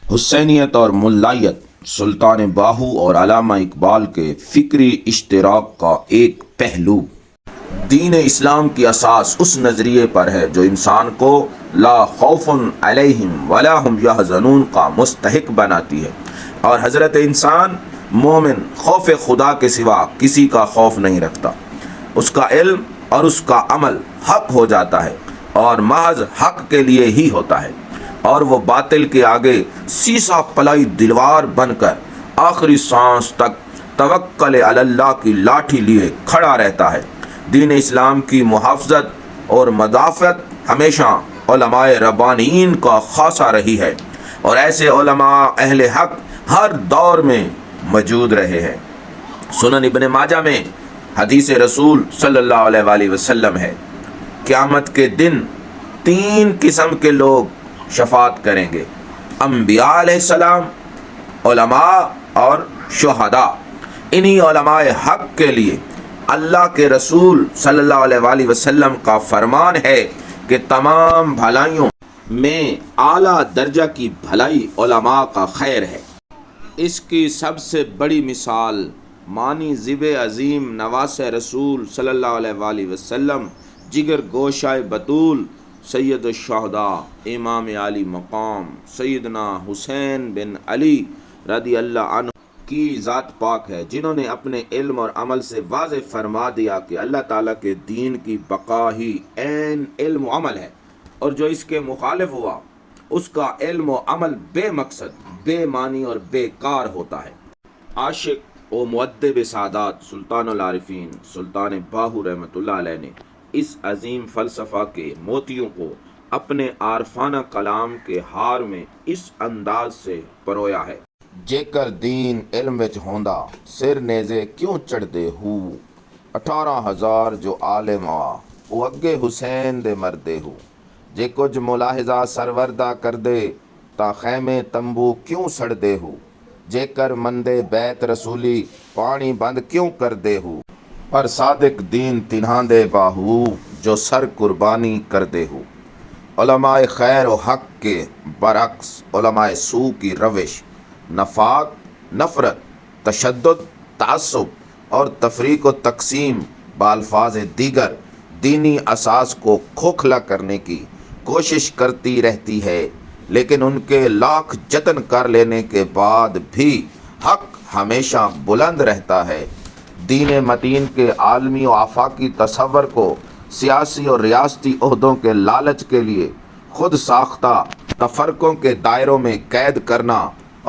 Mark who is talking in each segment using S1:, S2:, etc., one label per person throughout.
S1: حسینیت اور ملائیت سلطان باہو اور علامہ اقبال کے فکری اشتراک کا ایک پہلو۔ دین اسلام کی اساس اس نظریے پر ہے جو انسان کو لا خوف علیہم ولا ہم یحزنون کا مستحق بناتی ہے، اور حضرت انسان مومن خوف خدا کے سوا کسی کا خوف نہیں رکھتا۔ اس کا علم اور اس کا عمل حق ہو جاتا ہے اور محض حق کے لیے ہی ہوتا ہے، اور وہ باطل کے آگے سیسا پلائی دیوار بن کر آخری سانس تک توکل علی اللہ کی لاٹھی لیے کھڑا رہتا ہے۔ دین اسلام کی محافظت اور مدافعت ہمیشہ علماء ربانیین کا خاصہ رہی ہے، اور ایسے علماء اہل حق ہر دور میں موجود رہے ہیں۔ سنن ابن ماجہ میں حدیث رسول صلی اللہ علیہ وآلہ وسلم ہے، قیامت کے دن 3 قسم کے لوگ شفاعت کریں گے: انبیاء علیہ السلام، علماء اور شہداء۔ انہی علماء حق کے لیے اللہ کے رسول صلی اللہ علیہ وآلہ وسلم کا فرمان ہے کہ تمام بھلائیوں میں اعلیٰ درجہ کی بھلائی علماء کا خیر ہے۔ اس کی سب سے بڑی مثال مانی ذب عظیم نواس رسول صلی اللہ علیہ وآلہ وسلم، جگر گوشہ بطول، سید الشہداء امام علی مقام سیدنا حسین بن علی رضی اللہ عنہ کی ذات پاک ہے، جنہوں نے اپنے علم اور عمل سے واضح فرما دیا کہ اللہ تعالیٰ کے دین کی بقا ہی عین علم و عمل ہے، اور جو اس کے مخالف ہوا اس کا علم و عمل بے مقصد، بے معنی اور بے کار ہوتا ہے۔ عاشق و مؤدب سادات سلطان العارفین سلطان باہو رحمۃ اللہ علیہ نے اس عظیم فلسفہ کے موتیوں کو اپنے عارفانہ کلام کے ہار میں اس انداز سے پرویا ہے: جے کر دین علم وچ ہوندا سر نیزے کیوں چڑھ دے ہو، 18,000 جو عالم آ وہ اگے حسین دے مردے ہو، جے کچھ ملاحظہ سروردہ کر دے تا خیمے تمبو کیوں سڑ دے ہو، جے کر مندے بیت رسولی پانی بند کیوں کر دے ہو، پر صادق دین تنہاں دے باہو جو سر قربانی کر دے ہو۔ علماء خیر و حق کے برعکس علماء سوء کی روش نفاق، نفرت، تشدد، تعصب اور تفریق و تقسیم بالفاظ دیگر دینی اساس کو کھوکھلا کرنے کی کوشش کرتی رہتی ہے، لیکن ان کے لاکھ جتن کر لینے کے بعد بھی حق ہمیشہ بلند رہتا ہے۔ دین متین کے عالمی و آفاقی تصور کو سیاسی اور ریاستی عہدوں کے لالچ کے لیے خود ساختہ تفرقوں کے دائروں میں قید کرنا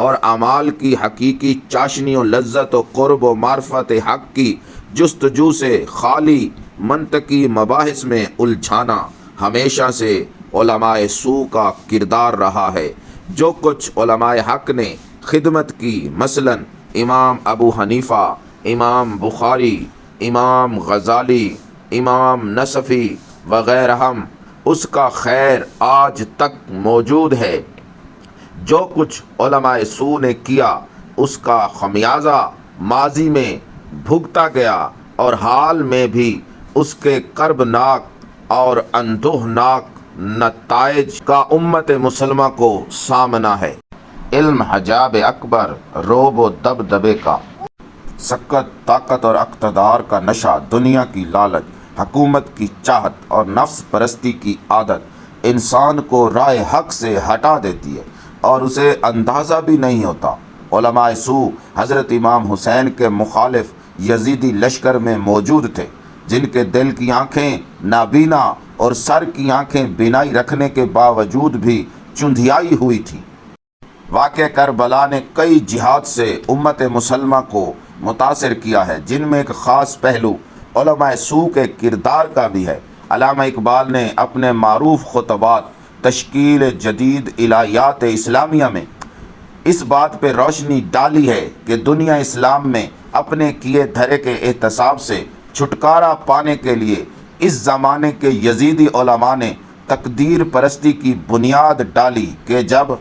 S1: اور اعمال کی حقیقی چاشنی و لذت و قرب و معرفت حق کی جستجو سے خالی منطقی مباحث میں الجھانا ہمیشہ سے علماء سوء کا کردار رہا ہے۔ جو کچھ علماء حق نے خدمت کی، مثلاً امام ابو حنیفہ، امام بخاری، امام غزالی، امام نصفی وغیرہ، اس کا خیر آج تک موجود ہے۔ جو کچھ علماء سوء نے کیا اس کا خمیازہ ماضی میں بھگتا گیا، اور حال میں بھی اس کے کربناک اور اندوہناک نتائج کا امت مسلمہ کو سامنا ہے۔ علم حجاب اکبر، رعب و دبدبے کا سکت، طاقت اور اقتدار کا نشہ، دنیا کی لالچ، حکومت کی چاہت اور نفس پرستی کی عادت انسان کو راہ حق سے ہٹا دیتی ہے اور اسے اندازہ بھی نہیں ہوتا۔ علماء سوء حضرت امام حسین کے مخالف یزیدی لشکر میں موجود تھے، جن کے دل کی آنکھیں نابینا اور سر کی آنکھیں بینائی رکھنے کے باوجود بھی چندھیائی ہوئی تھیں۔ واقعہ کربلا نے کئی جہات سے امت مسلمہ کو متاثر کیا ہے، جن میں ایک خاص پہلو علماء سوء کے کردار کا بھی ہے۔ علامہ اقبال نے اپنے معروف خطبات تشکیل جدید الہیات اسلامیہ میں اس بات پہ روشنی ڈالی ہے کہ دنیا اسلام میں اپنے کیے دھرے کے احتساب سے چھٹکارا پانے کے لیے اس زمانے کے یزیدی علماء نے تقدیر پرستی کی بنیاد ڈالی کہ جب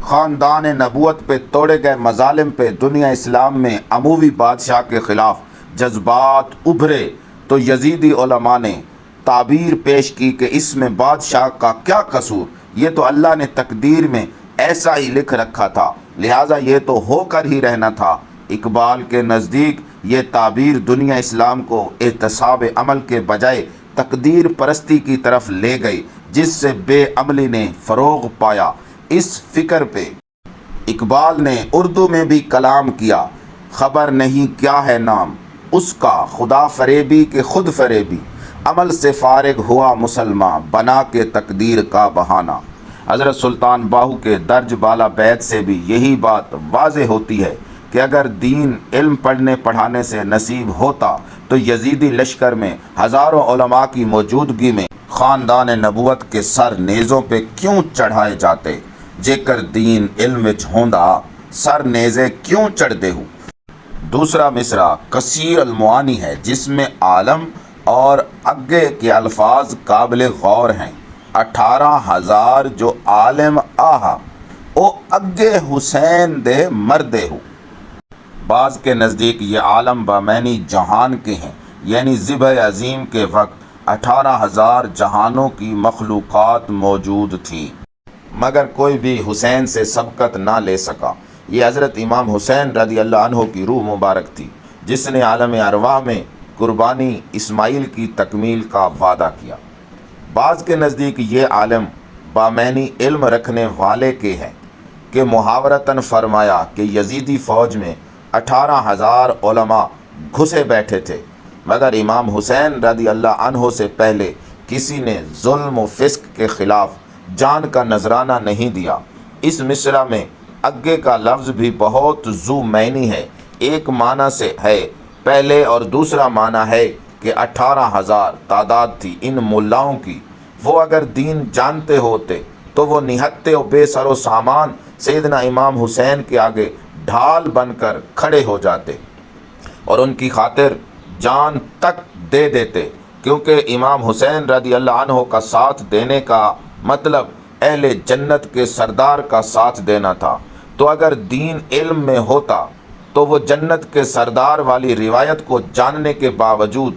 S1: خاندان نبوت پہ توڑے گئے مظالم پہ دنیا اسلام میں اموی بادشاہ کے خلاف جذبات ابھرے تو یزیدی علماء نے تعبیر پیش کی کہ اس میں بادشاہ کا کیا قصور، یہ تو اللہ نے تقدیر میں ایسا ہی لکھ رکھا تھا، لہٰذا یہ تو ہو کر ہی رہنا تھا۔ اقبال کے نزدیک یہ تعبیر دنیا اسلام کو احتساب عمل کے بجائے تقدیر پرستی کی طرف لے گئی، جس سے بے عملی نے فروغ پایا۔ اس فکر پہ اقبال نے اردو میں بھی کلام کیا، خبر نہیں کیا ہے نام اس کا، خدا فریبی کے خود فریبی، عمل سے فارغ ہوا مسلمان، بنا کے تقدیر کا بہانہ۔ حضرت سلطان باہو کے درج بالا بیت سے بھی یہی بات واضح ہوتی ہے کہ اگر دین علم پڑھنے پڑھانے سے نصیب ہوتا تو یزیدی لشکر میں ہزاروں علماء کی موجودگی میں خاندان نبوت کے سر نیزوں پہ کیوں چڑھائے جاتے؟ جے کر دین علم وچ ہوندا سر نیزے کیوں چڑھ دے ہو۔ دوسرا مصرع کثیر المعانی ہے، جس میں عالم اور اگے کے الفاظ قابل غور ہیں۔ 18,000 جو عالم آہا او اگے حسین دے مردے ہو۔ بعض کے نزدیک یہ عالم بامعنی جہان کے ہیں، یعنی ذبح عظیم کے وقت 18,000 جہانوں کی مخلوقات موجود تھیں، مگر کوئی بھی حسین سے سبقت نہ لے سکا۔ یہ حضرت امام حسین رضی اللہ عنہ کی روح مبارک تھی، جس نے عالم ارواح میں قربانی اسماعیل کی تکمیل کا وعدہ کیا۔ بعض کے نزدیک یہ عالم بامعنی علم رکھنے والے کے ہیں کہ محاورتاً فرمایا کہ یزیدی فوج میں 18,000 علماء گھسے بیٹھے تھے، مگر امام حسین رضی اللہ عنہ سے پہلے کسی نے ظلم و فسق کے خلاف جان کا نذرانہ نہیں دیا۔ اس مصرع میں اگے کا لفظ بھی بہت ذو معنی ہے، ایک معنی سے ہے پہلے اور دوسرا معنی ہے کہ 18,000 تعداد تھی ان ملاؤں کی۔ وہ اگر دین جانتے ہوتے تو وہ نہتے و بے سر و سامان سیدنا امام حسین کے آگے ڈھال بن کر کھڑے ہو جاتے اور ان کی خاطر جان تک دے دیتے، کیونکہ امام حسین رضی اللہ عنہ کا ساتھ دینے کا مطلب اہل جنت کے سردار کا ساتھ دینا تھا۔ تو اگر دین علم میں ہوتا تو وہ جنت کے سردار والی روایت کو جاننے کے باوجود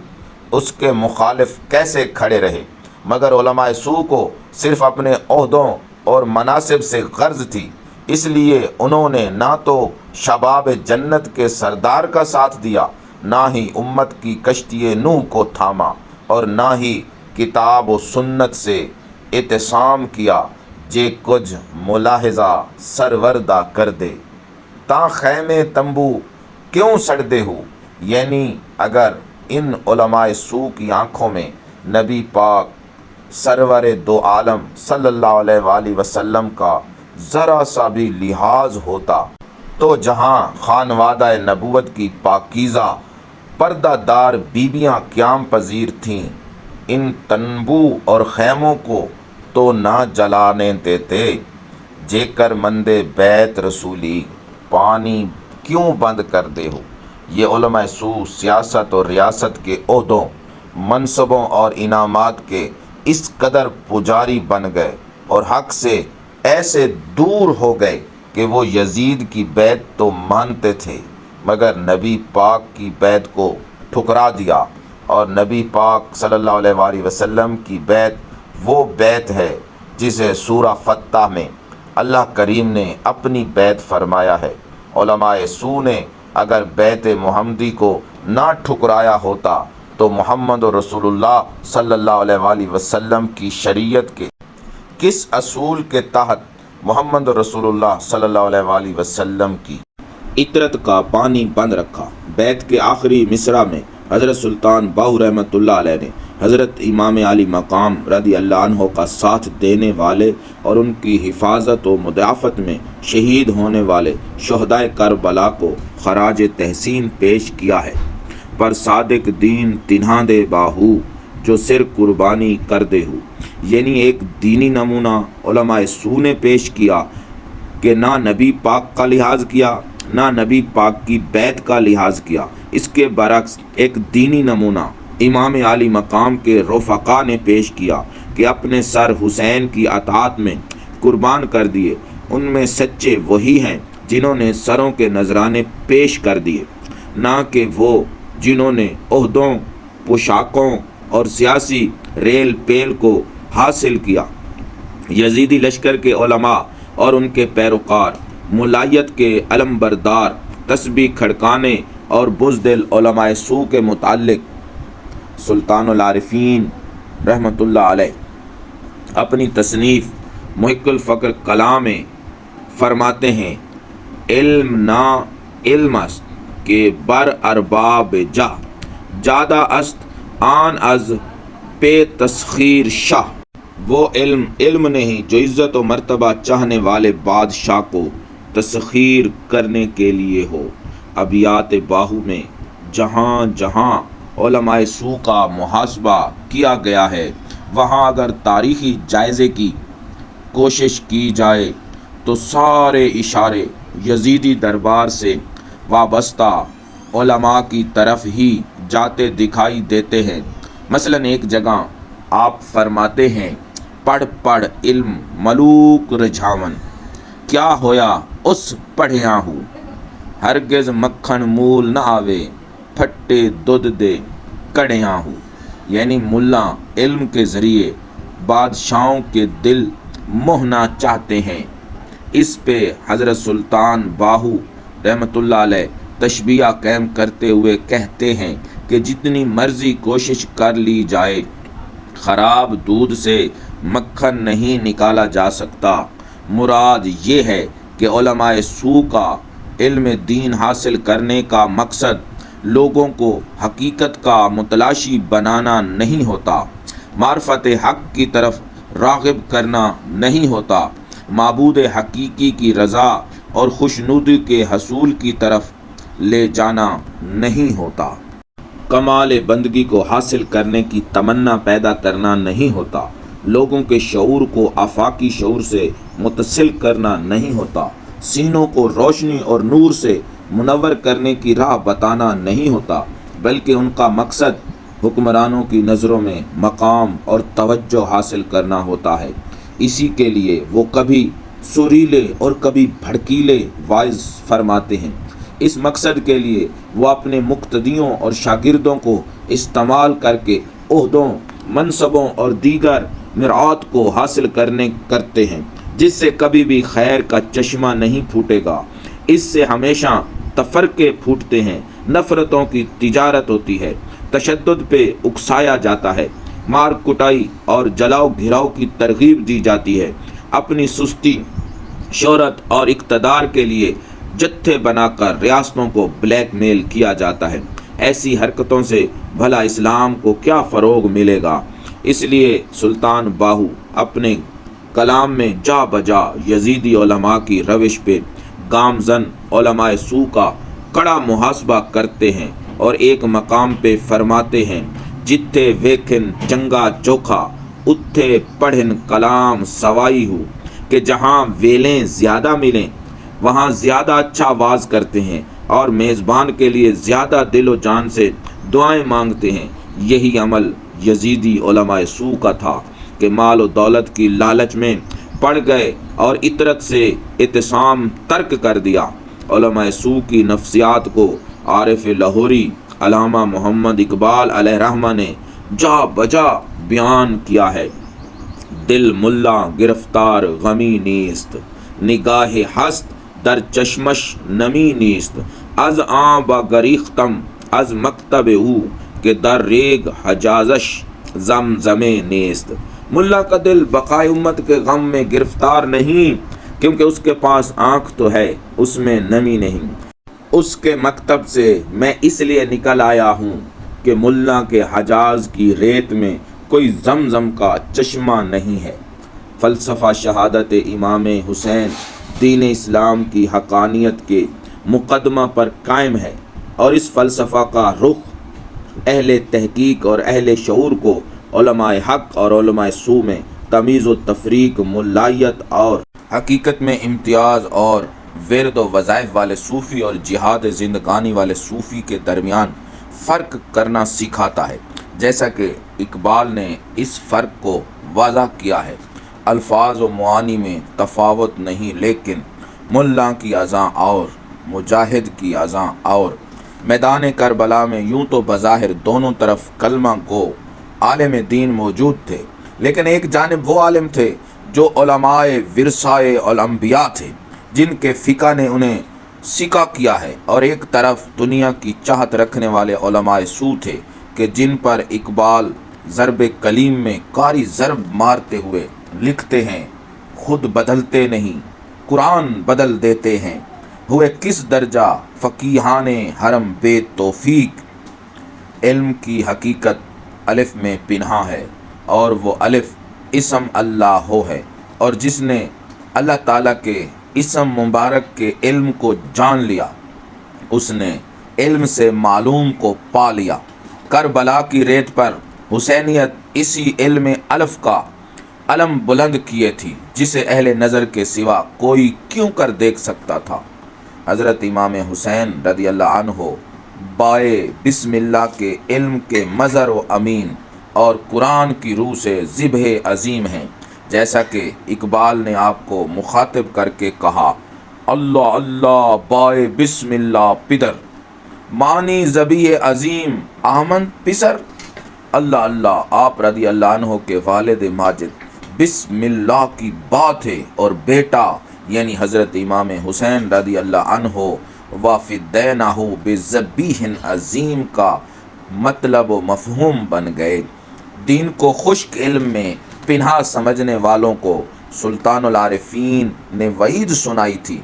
S1: اس کے مخالف کیسے کھڑے رہے؟ مگر علماء سو کو صرف اپنے عہدوں اور مناصب سے غرض تھی، اس لیے انہوں نے نہ تو شباب جنت کے سردار کا ساتھ دیا، نہ ہی امت کی کشتی نوح کو تھاما، اور نہ ہی کتاب و سنت سے اعتصام کیا۔ جے کچھ ملاحظہ سروردہ کر دے تاں خیمے تمبو کیوں سڑ دے ہو، یعنی اگر ان علماء سو کی آنکھوں میں نبی پاک سرور دو عالم صلی اللہ علیہ وآلہ وسلم کا ذرا سا بھی لحاظ ہوتا تو جہاں خانوادہ نبوت کی پاکیزہ پردہ دار بیبیاں قیام پذیر تھیں، ان تنبو اور خیموں کو تو نہ جلانے دیتے۔ جے کر مندے بیت رسولی پانی کیوں بند کر دے ہو۔ یہ علماء سو سیاست اور ریاست کے عہدوں، منصبوں اور انعامات کے اس قدر پجاری بن گئے اور حق سے ایسے دور ہو گئے کہ وہ یزید کی بیعت تو مانتے تھے، مگر نبی پاک کی بیعت کو ٹھکرا دیا۔ اور نبی پاک صلی اللہ علیہ وآلہ وسلم کی بیعت وہ بیعت ہے جسے سورہ فتح میں اللہ کریم نے اپنی بیعت فرمایا ہے۔ علماء سو نے اگر بیعت محمدی کو نہ ٹھکرایا ہوتا تو محمد رسول اللہ صلی اللہ علیہ وآلہ وسلم کی شریعت کے کس اصول کے تحت محمد رسول اللہ صلی اللہ علیہ وآلہ وسلم کی اطرت کا پانی بند رکھا۔ بیعت کے آخری مصرع میں حضرت سلطان باہو رحمۃ اللہ علیہ نے حضرت امام علی مقام رضی اللہ عنہ کا ساتھ دینے والے اور ان کی حفاظت و مدافعت میں شہید ہونے والے شہدائے کربلا کو خراج تحسین پیش کیا ہے۔ پر صادق دین تنہا دے باہو جو سر قربانی کر دے ہو، یعنی ایک دینی نمونہ علماء سو نے پیش کیا کہ نہ نبی پاک کا لحاظ کیا، نہ نبی پاک کی بیعت کا لحاظ کیا۔ اس کے برعکس ایک دینی نمونہ امام علی مقام کے رفقا نے پیش کیا کہ اپنے سر حسین کی اطاعت میں قربان کر دیے۔ ان میں سچے وہی ہیں جنہوں نے سروں کے نذرانے پیش کر دیے، نہ کہ وہ جنہوں نے عہدوں، پوشاکوں اور سیاسی ریل پیل کو حاصل کیا۔ یزیدی لشکر کے علماء اور ان کے پیروکار ملائیت کے علم بردار تسبیح کھڑکانے اور بزدل علماء سو کے متعلق سلطان العارفین رحمۃ اللہ علیہ اپنی تصنیف محق الفقر کلام میں فرماتے ہیں، علم نا علم است کہ بر ارباب جا جادہ است آن از پہ تسخیر شاہ۔ وہ علم نہیں جو عزت و مرتبہ چاہنے والے بادشاہ کو تسخیر کرنے کے لیے ہو۔ ابیات باہو میں جہاں جہاں علماء سو کا محاسبہ کیا گیا ہے، وہاں اگر تاریخی جائزے کی کوشش کی جائے تو سارے اشارے یزیدی دربار سے وابستہ علماء کی طرف ہی جاتے دکھائی دیتے ہیں۔ مثلا ایک جگہ آپ فرماتے ہیں، پڑھ پڑھ علم ملوک رجھاون، کیا ہویا اس پڑھیاں ہوں، ہرگز مکھن مول نہ آوے پھٹے دودھ دے کڑیاں ہوں۔ یعنی ملا علم کے ذریعے بادشاہوں کے دل موہنا چاہتے ہیں۔ اس پہ حضرت سلطان باہو رحمۃ اللہ علیہ تشبیہ قائم کرتے ہوئے کہتے ہیں کہ جتنی مرضی کوشش کر لی جائے، خراب دودھ سے مکھن نہیں نکالا جا سکتا۔ مراد یہ ہے کہ علماء سو کا علم دین حاصل کرنے کا مقصد لوگوں کو حقیقت کا متلاشی بنانا نہیں ہوتا، معرفت حق کی طرف راغب کرنا نہیں ہوتا، معبود حقیقی کی رضا اور خوشنودی کے حصول کی طرف لے جانا نہیں ہوتا، کمال بندگی کو حاصل کرنے کی تمنا پیدا کرنا نہیں ہوتا، لوگوں کے شعور کو آفاقی شعور سے متصل کرنا نہیں ہوتا، سینوں کو روشنی اور نور سے منور کرنے کی راہ بتانا نہیں ہوتا، بلکہ ان کا مقصد حکمرانوں کی نظروں میں مقام اور توجہ حاصل کرنا ہوتا ہے۔ اسی کے لیے وہ کبھی سریلے اور کبھی بھڑکیلے وعظ فرماتے ہیں۔ اس مقصد کے لیے وہ اپنے مقتدیوں اور شاگردوں کو استعمال کر کے عہدوں، منصبوں اور دیگر مرعات کو حاصل کرتے ہیں، جس سے کبھی بھی خیر کا چشمہ نہیں پھوٹے گا۔ اس سے ہمیشہ تفرقے پھوٹتے ہیں، نفرتوں کی تجارت ہوتی ہے، تشدد پہ اکسایا جاتا ہے، مار کٹائی اور جلاؤ گھراؤ کی ترغیب دی جاتی ہے، اپنی سستی، شہرت اور اقتدار کے لیے جتھے بنا کر ریاستوں کو بلیک میل کیا جاتا ہے۔ ایسی حرکتوں سے بھلا اسلام کو کیا فروغ ملے گا؟ اس لیے سلطان باہو اپنے کلام میں جا بجا یزیدی علماء کی روش پہ گامزن علماء سو کا کڑا محاسبہ کرتے ہیں اور ایک مقام پہ فرماتے ہیں، جتھے ویکھن چنگا چوکھا اتھے پڑھن کلام سوائی ہو، کہ جہاں ویلیں زیادہ ملیں وہاں زیادہ اچھا واز کرتے ہیں اور میزبان کے لیے زیادہ دل و جان سے دعائیں مانگتے ہیں۔ یہی عمل یزیدی علماء سو کا تھا کہ مال و دولت کی لالچ میں پڑ گئے اور اطرت سے اعتصام ترک کر دیا۔ علماء سو کی نفسیات کو عارف لاہوری علامہ محمد اقبال علیہ رحمہ نے جا بجا بیان کیا ہے۔ دل ملا گرفتار غمی نیست، نگاہ ہست در چشمش نمی نیست، از آن با گریختم از مکتب او کہ در ریگ حجازش زمزمے نیست۔ ملا کا دل بقائے امت کے غم میں گرفتار نہیں، کیونکہ اس کے پاس آنکھ تو ہے، اس میں نمی نہیں۔ اس کے مکتب سے میں اس لیے نکل آیا ہوں کہ ملا کے حجاز کی ریت میں کوئی زمزم کا چشمہ نہیں ہے۔ فلسفہ شہادت امام حسین دین اسلام کی حقانیت کے مقدمہ پر قائم ہے، اور اس فلسفہ کا رخ اہل تحقیق اور اہل شعور کو علماء حق اور علماء سو میں تمیز و تفریق، ملائیت اور حقیقت میں امتیاز، اور ورد و وظائف والے صوفی اور جہاد زندگانی والے صوفی کے درمیان فرق کرنا سکھاتا ہے، جیسا کہ اقبال نے اس فرق کو واضح کیا ہے۔ الفاظ و معانی میں تفاوت نہیں، لیکن ملا کی اذاں اور مجاہد کی اذاں اور۔ میدان کربلا میں یوں تو بظاہر دونوں طرف کلمہ گو عالم دین موجود تھے، لیکن ایک جانب وہ عالم تھے جو علماء ورثائے الانبیاء تھے، جن کے فقہ نے انہیں سکا کیا ہے، اور ایک طرف دنیا کی چاہت رکھنے والے علماء سو تھے کہ جن پر اقبال ضرب کلیم میں کاری ضرب مارتے ہوئے لکھتے ہیں: خود بدلتے نہیں قرآن بدل دیتے ہیں، ہوئے کس درجہ فقیہان حرم بے توفیق۔ علم کی حقیقت الف میں پنہاں ہے، اور وہ الف اسم اللہ ہو ہے، اور جس نے اللہ تعالیٰ کے اسم مبارک کے علم کو جان لیا، اس نے علم سے معلوم کو پا لیا۔ کربلا کی ریت پر حسینیت اسی علم الف کا علم بلند کیے تھی، جسے اہل نظر کے سوا کوئی کیوں کر دیکھ سکتا تھا۔ حضرت امام حسین رضی اللہ عنہ بائے بسم اللہ کے علم کے مظہر و امین اور قرآن کی روح سے ذبح عظیم ہیں، جیسا کہ اقبال نے آپ کو مخاطب کر کے کہا: اللہ اللہ بائے بسم اللہ پدر، مانی ذبیح عظیم آمن پسر۔ اللہ اللہ آپ رضی اللہ عنہ کے والد ماجد بسم اللہ کی بات ہے، اور بیٹا یعنی حضرت امام حسین رضی اللہ عنہ وافدینہ بذبیح عظیم کا مطلب و مفہوم بن گئے۔ دین کو خشک علم میں پنہا سمجھنے والوں کو سلطان العارفین نے وعید سنائی تھی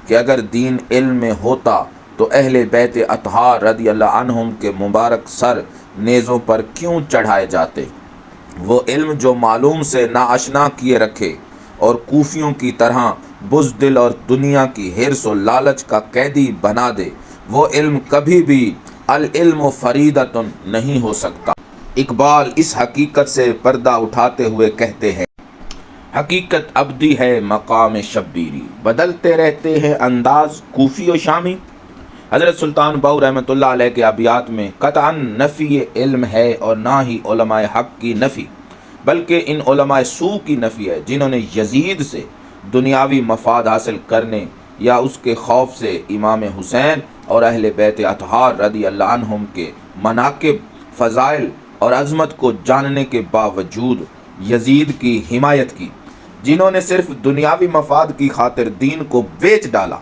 S1: کہ اگر دین علم میں ہوتا تو اہل بیت اطہار رضی اللہ عنہم کے مبارک سر نیزوں پر کیوں چڑھائے جاتے۔ وہ علم جو معلوم سے ناآشنا کیے رکھے اور کوفیوں کی طرح بزدل اور دنیا کی حرص و لالچ کا قیدی بنا دے، وہ علم کبھی بھی العلم فریدۃ نہیں ہو سکتا۔ اقبال اس حقیقت سے پردہ اٹھاتے ہوئے کہتے ہیں: حقیقت ابدی ہے مقام شبیری، بدلتے رہتے ہیں انداز کوفی و شامی۔ حضرت سلطان بہو رحمۃ اللہ علیہ کے ابیات میں قطعاً نفی علم ہے، اور نہ ہی علماء حق کی نفی، بلکہ ان علماء سو کی نفی ہے جنہوں نے یزید سے دنیاوی مفاد حاصل کرنے یا اس کے خوف سے امام حسین اور اہل بیت اطہار رضی اللہ عنہم کے مناقب، فضائل اور عظمت کو جاننے کے باوجود یزید کی حمایت کی، جنہوں نے صرف دنیاوی مفاد کی خاطر دین کو بیچ ڈالا۔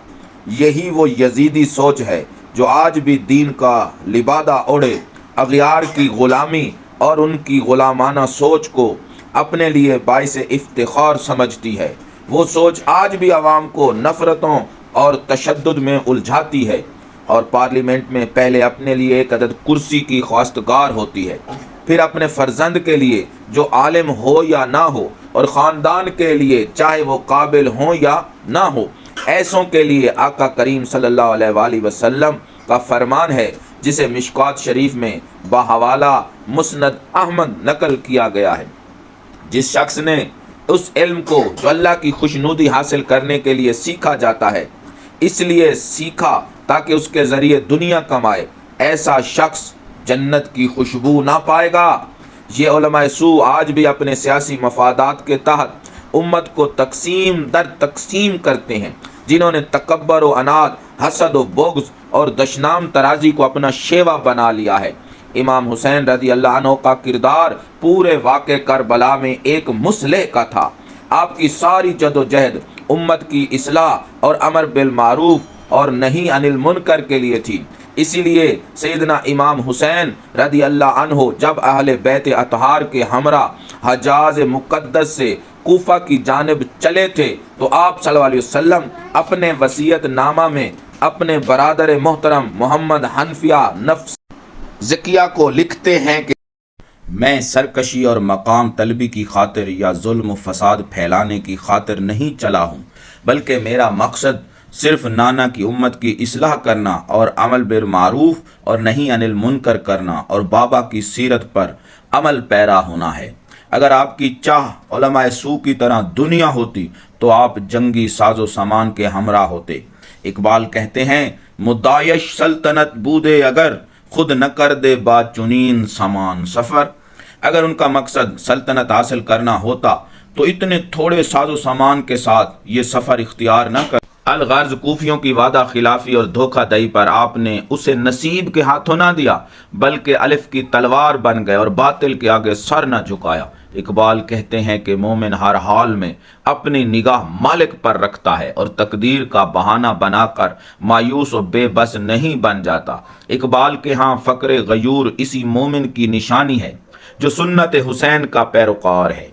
S1: یہی وہ یزیدی سوچ ہے جو آج بھی دین کا لبادہ اوڑھے اغیار کی غلامی اور ان کی غلامانہ سوچ کو اپنے لیے باعث افتخار سمجھتی ہے۔ وہ سوچ آج بھی عوام کو نفرتوں اور تشدد میں الجھاتی ہے، اور پارلیمنٹ میں پہلے اپنے لیے ایک عدد کرسی کی خواستگار ہوتی ہے، پھر اپنے فرزند کے لیے جو عالم ہو یا نہ ہو، اور خاندان کے لیے چاہے وہ قابل ہو یا نہ ہو۔ ایسوں کے لیے آقا کریم صلی اللہ علیہ وآلہ وسلم کا فرمان ہے، جسے مشکوٰۃ شریف میں بحوالہ مسند احمد نقل کیا گیا ہے: جس شخص نے اس علم کو جو اللہ کی خوشنودی حاصل کرنے کے لیے سیکھا جاتا ہے، اس لیے سیکھا تاکہ اس کے ذریعے دنیا کمائے، ایسا شخص جنت کی خوشبو نہ پائے گا۔ یہ علماء سو آج بھی اپنے سیاسی مفادات کے تحت امت کو تقسیم در تقسیم کرتے ہیں، جنہوں نے تکبر و عناد، حسد و بغض اور دشنام ترازی کو اپنا شیوا بنا لیا ہے۔ امام حسین رضی اللہ عنہ کا کردار پورے واقع کربلا میں ایک مصلح کا تھا۔ آپ کی ساری جد و جہد امت کی اصلاح اور امر بالمعروف اور نہی عن المنکر کے لیے تھی۔ اسی لیے سیدنا امام حسین رضی اللہ عنہ جب اہل بیت اطہار کے ہمراہ حجاز مقدس سے کوفہ کی جانب چلے تھے تو آپ صلی اللہ علیہ وسلم اپنے وصیت نامہ میں اپنے برادر محترم محمد حنفیہ نفس زکیہ کو لکھتے ہیں کہ میں سرکشی اور مقام طلبی کی خاطر یا ظلم و فساد پھیلانے کی خاطر نہیں چلا ہوں، بلکہ میرا مقصد صرف نانا کی امت کی اصلاح کرنا اور عمل بالمعروف اور نہی عن المنکر کرنا اور بابا کی سیرت پر عمل پیرا ہونا ہے۔ اگر آپ کی چاہ علماء سو کی طرح دنیا ہوتی تو آپ جنگی ساز و سامان کے ہمراہ ہوتے۔ اقبال کہتے ہیں: مدعیش سلطنت بودے اگر، خود نہ کر دے با چنین سامان سفر۔ اگر ان کا مقصد سلطنت حاصل کرنا ہوتا تو اتنے تھوڑے ساز و سامان کے ساتھ یہ سفر اختیار نہ کر۔ الغرض کوفیوں کی وعدہ خلافی اور دھوکہ دہی پر آپ نے اسے نصیب کے ہاتھوں نہ دیا، بلکہ الف کی تلوار بن گئے اور باطل کے آگے سر نہ جھکایا۔ اقبال کہتے ہیں کہ مومن ہر حال میں اپنی نگاہ مالک پر رکھتا ہے اور تقدیر کا بہانہ بنا کر مایوس و بے بس نہیں بن جاتا۔ اقبال کے ہاں فقر غیور اسی مومن کی نشانی ہے جو سنت حسین کا پیروکار ہے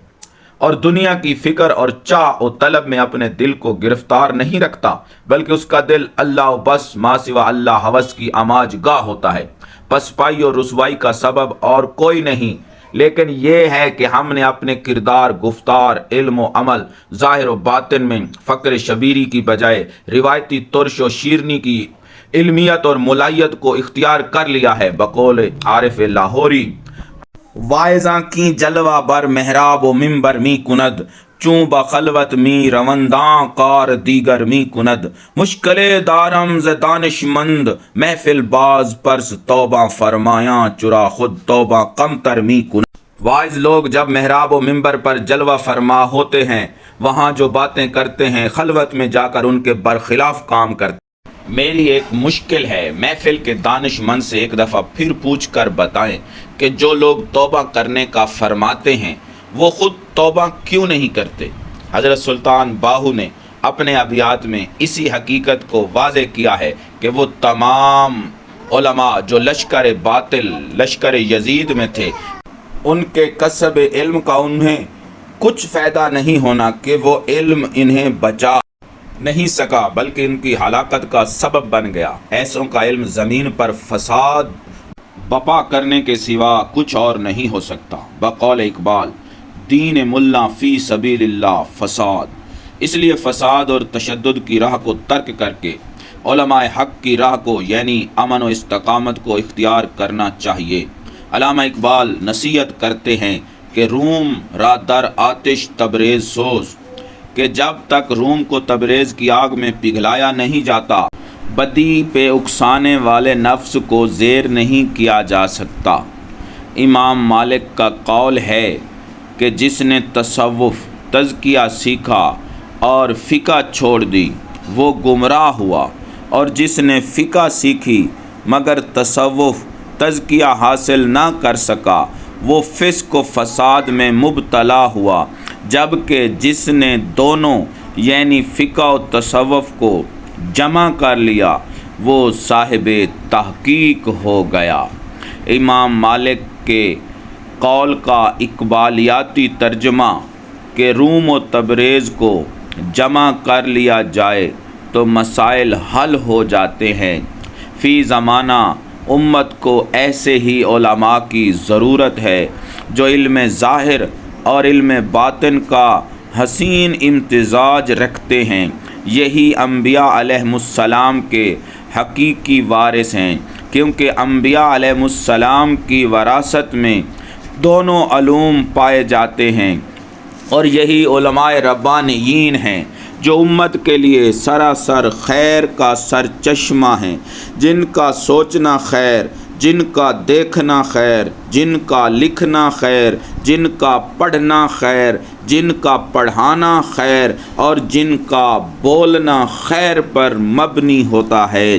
S1: اور دنیا کی فکر اور چاہ و طلب میں اپنے دل کو گرفتار نہیں رکھتا، بلکہ اس کا دل اللہ و بس ما سوا اللہ ہوس کی آماج گاہ ہوتا ہے۔ پسپائی اور رسوائی کا سبب اور کوئی نہیں لیکن یہ ہے کہ ہم نے اپنے کردار، گفتار، علم و عمل، ظاہر و باطن میں فقر شبیری کی بجائے روایتی ترش و شیرنی کی علمیت اور ملائیت کو اختیار کر لیا ہے۔ بقول عارف لاہوری، واعظاں کی جلوہ بر محراب و منبر می کند، چوں بخلوت می رونداں کار دیگر می کند، مشکل دارم ز دانشمند محفل باز پرس توبہ فرمایاں چرا خود توبہ کم تر می کند۔ واعظ لوگ جب محراب و منبر پر جلوہ فرما ہوتے ہیں وہاں جو باتیں کرتے ہیں خلوت میں جا کر ان کے برخلاف کام کرتے ہیں۔ میری ایک مشکل ہے، محفل کے دانش مند سے ایک دفعہ پھر پوچھ کر بتائیں کہ جو لوگ توبہ کرنے کا فرماتے ہیں وہ خود توبہ کیوں نہیں کرتے؟ حضرت سلطان باہو نے اپنے ابیات میں اسی حقیقت کو واضح کیا ہے کہ وہ تمام علماء جو لشکر باطل، لشکر یزید میں تھے، ان کے کسب علم کا انہیں کچھ فائدہ نہیں ہونا کہ وہ علم انہیں بچا نہیں سکا بلکہ ان کی ہلاکت کا سبب بن گیا۔ ایسوں کا علم زمین پر فساد بپا کرنے کے سوا کچھ اور نہیں ہو سکتا۔ بقول اقبال، دین ملا فی سبیل اللہ فساد، اس لیے فساد اور تشدد کی راہ کو ترک کر کے علماء حق کی راہ کو یعنی امن و استقامت کو اختیار کرنا چاہیے۔ علامہ اقبال نصیحت کرتے ہیں کہ روم را در آتش تبریز سوز، کہ جب تک روم کو تبریز کی آگ میں پگھلایا نہیں جاتا بدی پہ اکسانے والے نفس کو زیر نہیں کیا جا سکتا۔ امام مالک کا قول ہے کہ جس نے تصوف، تزکیہ سیکھا اور فقہ چھوڑ دی وہ گمراہ ہوا، اور جس نے فقہ سیکھی مگر تصوف، تزکیہ حاصل نہ کر سکا وہ فسق و فساد میں مبتلا ہوا، جبکہ جس نے دونوں یعنی فقہ و تصوف کو جمع کر لیا وہ صاحب تحقیق ہو گیا۔ امام مالک کے قول کا اقبالیاتی ترجمہ کہ روم و تبریز کو جمع کر لیا جائے تو مسائل حل ہو جاتے ہیں۔ فی زمانہ امت کو ایسے ہی علماء کی ضرورت ہے جو علم ظاہر اور علم باطن کا حسین امتزاج رکھتے ہیں۔ یہی انبیاء علیہم السلام کے حقیقی وارث ہیں، کیونکہ انبیاء علیہم السلام کی وراثت میں دونوں علوم پائے جاتے ہیں، اور یہی علماء ربانیین ہیں جو امت کے لیے سراسر خیر کا سرچشمہ ہیں، جن کا سوچنا خیر، جن کا دیکھنا خیر، جن کا لکھنا خیر، جن کا پڑھنا خیر، جن کا پڑھانا خیر اور جن کا بولنا خیر پر مبنی ہوتا ہے۔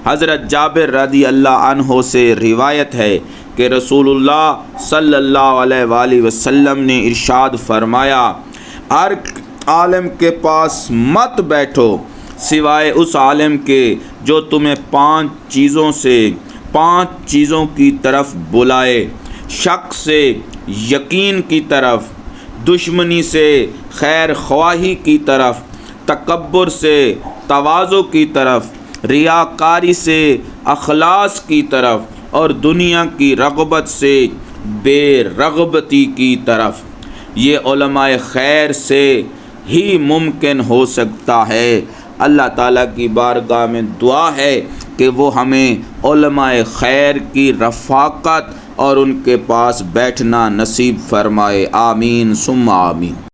S1: حضرت جابر رضی اللہ عنہ سے روایت ہے کہ رسول اللہ صلی اللہ علیہ وآلہ وسلم نے ارشاد فرمایا، ہر عالم کے پاس مت بیٹھو سوائے اس عالم کے جو تمہیں 5 چیزوں کی طرف بلائے: شک سے یقین کی طرف، دشمنی سے خیر خواہی کی طرف، تکبر سے تواضع کی طرف، ریاکاری سے اخلاص کی طرف، اور دنیا کی رغبت سے بے رغبتی کی طرف۔ یہ علماء خیر سے ہی ممکن ہو سکتا ہے۔ اللہ تعالیٰ کی بارگاہ میں دعا ہے کہ وہ ہمیں علماء خیر کی رفاقت اور ان کے پاس بیٹھنا نصیب فرمائے۔ آمین ثم آمین۔